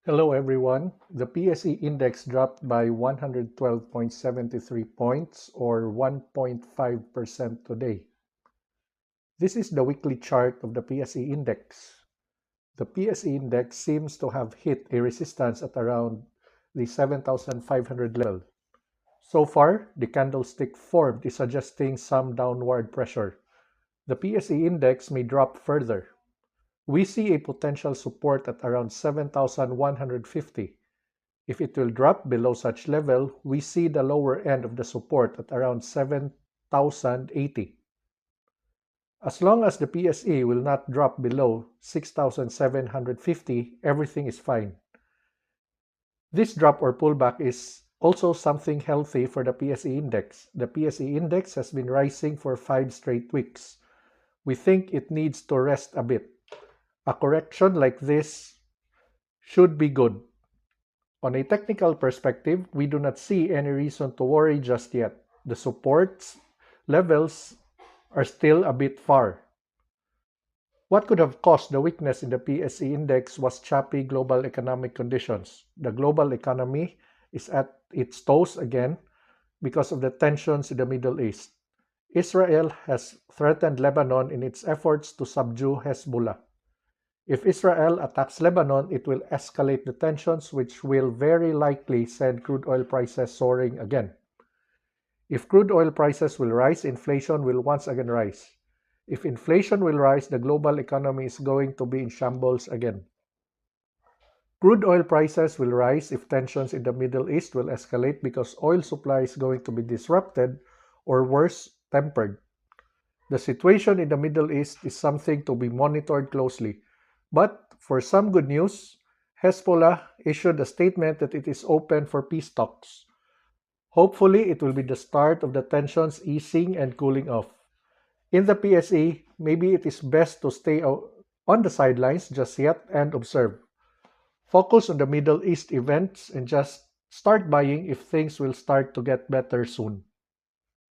Hello everyone. The PSE index dropped by 112.73 points or 1.5% today. This is the weekly chart of the PSE index. The PSE index seems to have hit a resistance at around the 7,500 level. So far, the candlestick formed is suggesting some downward pressure. The PSE index may drop further. We see a potential support at around 7,150. If it will drop below such level, we see the lower end of the support at around 7,080. As long as the PSE will not drop below 6,750, everything is fine. This drop or pullback is also something healthy for the PSE index. The PSE index has been rising for 5 straight weeks. We think it needs to rest a bit. A correction like this should be good. On a technical perspective, we do not see any reason to worry just yet. The support levels are still a bit far. What could have caused the weakness in the PSE index was choppy global economic conditions. The global economy is at its toes again because of the tensions in the Middle East. Israel has threatened Lebanon in its efforts to subdue Hezbollah. If Israel attacks Lebanon, it will escalate the tensions, which will very likely send crude oil prices soaring again. If crude oil prices will rise, inflation will once again rise. If inflation will rise, the global economy is going to be in shambles again. Crude oil prices will rise if tensions in the Middle East will escalate because oil supply is going to be disrupted or worse, tempered. The situation in the Middle East is something to be monitored closely. But for some good news, Hezbollah issued a statement that it is open for peace talks. Hopefully, it will be the start of the tensions easing and cooling off. In the PSE, maybe it is best to stay on the sidelines just yet and observe. Focus on the Middle East events and just start buying if things will start to get better soon.